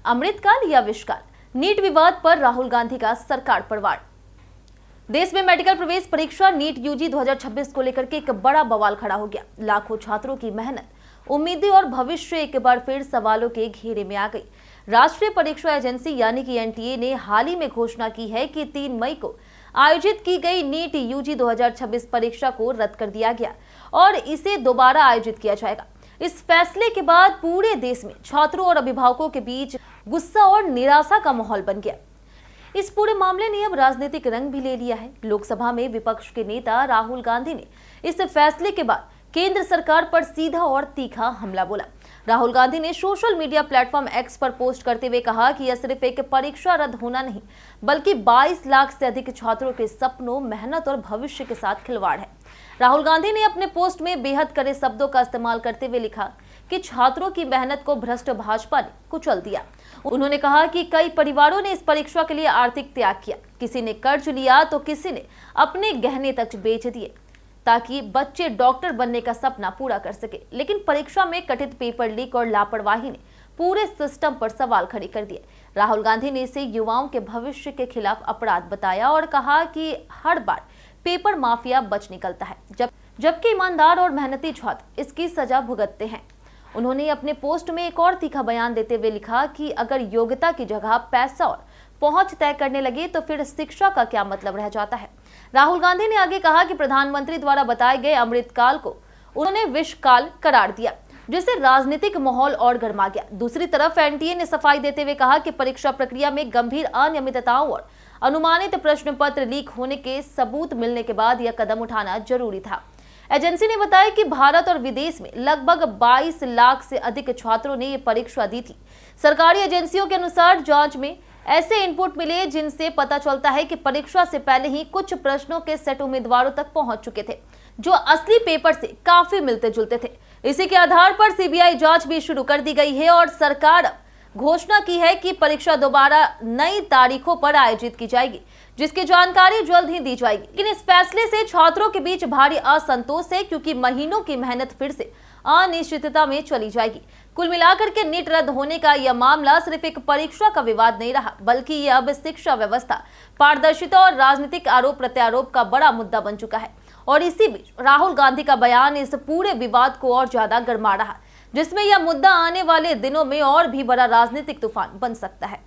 अमृतकाल या विषकाल, नीट विवाद पर राहुल गांधी का सरकार पर वार। देश में मेडिकल प्रवेश परीक्षा नीट यूजी 2026 को लेकर के एक बड़ा बवाल खड़ा हो गया। लाखों छात्रों की मेहनत, उम्मीदें और भविष्य एक बार फिर सवालों के घेरे में आ गई। राष्ट्रीय परीक्षा एजेंसी यानी कि एनटीए ने हाल ही में घोषणा की है कि 3 मई को आयोजित की गई नीट यूजी 2026 परीक्षा को रद्द कर दिया गया और इसे दोबारा आयोजित किया जाएगा। इस फैसले के बाद पूरे देश में छात्रों और अभिभावकों के बीच गुस्सा और निराशा का माहौल बन गया। इस पूरे मामले ने अब राजनीतिक रंग भी ले लिया है। लोकसभा में विपक्ष के नेता राहुल गांधी ने इस फैसले के बाद केंद्र सरकार पर सीधा और तीखा हमला बोला। राहुल गांधी ने सोशल मीडिया प्लेटफॉर्म एक्स पर पोस्ट करते हुए कहा कि यह सिर्फ एक परीक्षा रद्द होना नहीं, बल्कि 22 लाख से अधिक छात्रों के सपनों, मेहनत और भविष्य के साथ खिलवाड़ है। राहुल गांधी ने अपने पोस्ट में बेहद कड़े शब्दों का इस्तेमाल करते हुए लिखा कि छात्रों की मेहनत को भ्रष्ट भाजपा ने कुचल दिया। उन्होंने कहा कि कई परिवारों ने इस परीक्षा के लिए आर्थिक त्याग किया, किसी ने कर्ज लिया तो किसी ने अपने गहने तक बेच दिए ताकि बच्चे डॉक्टर बनने का सपना पूरा कर सके। लेकिन परीक्षा में कथित पेपर लीक और लापरवाही ने पूरे सिस्टम पर सवाल खड़े कर दिए। राहुल गांधी ने इसे युवाओं के भविष्य के खिलाफ अपराध बताया और कहा कि हर बार पेपर माफिया बच निकलता है, जबकि ईमानदार और मेहनती छात्र इसकी सजा भुगतते हैं। उन्होंने अपने पोस्ट में एक और तीखा बयान देते हुए लिखा कि अगर योग्यता की जगह पैसा और पहुंच तय करने लगे तो फिर शिक्षा का क्या मतलब रह जाता है। राहुल गांधी ने आगे कहा कि प्रधानमंत्री द्वारा बताए गए अमृतकाल को उन्होंने विषकाल करार दिया, जिससे राजनीतिक माहौल और गर्मा गया। दूसरी तरफ एनटीए ने सफाई देते हुए कहा कि परीक्षा प्रक्रिया में गंभीर अनियमितताओं और अनुमानित प्रश्न पत्र लीक होने के सबूत मिलने के बाद यह कदम उठाना जरूरी था। एजेंसी ने बताया कि भारत और विदेश में लगभग 22 लाख से अधिक छात्रों ने ये परीक्षा दी थी। सरकारी एजेंसियों के अनुसार जांच में ऐसे इनपुट मिले जिनसे पता चलता है कि परीक्षा से पहले ही कुछ प्रश्नों के सेट उम्मीदवारों तक पहुंच चुके थे, जो असली पेपर से काफी मिलते जुलते थे। इसी के आधार पर सीबीआई जांच भी शुरू कर दी गई है और सरकार अब घोषणा की है कि परीक्षा दोबारा नई तारीखों पर आयोजित की जाएगी, जिसकी जानकारी जल्द ही दी जाएगी। लेकिन इस फैसले से छात्रों के बीच भारी असंतोष है, क्योंकि महीनों की मेहनत फिर से अनिश्चितता में चली जाएगी। कुल मिलाकर के नीट रद्द होने का यह मामला सिर्फ एक परीक्षा का विवाद नहीं रहा, बल्कि यह अब शिक्षा व्यवस्था, पारदर्शिता और राजनीतिक आरोप प्रत्यारोप का बड़ा मुद्दा बन चुका है। और इसी बीच राहुल गांधी का बयान इस पूरे विवाद को और ज्यादा गर्मा रहा, जिसमें यह मुद्दा आने वाले दिनों में और भी बड़ा राजनीतिक तूफान बन सकता है।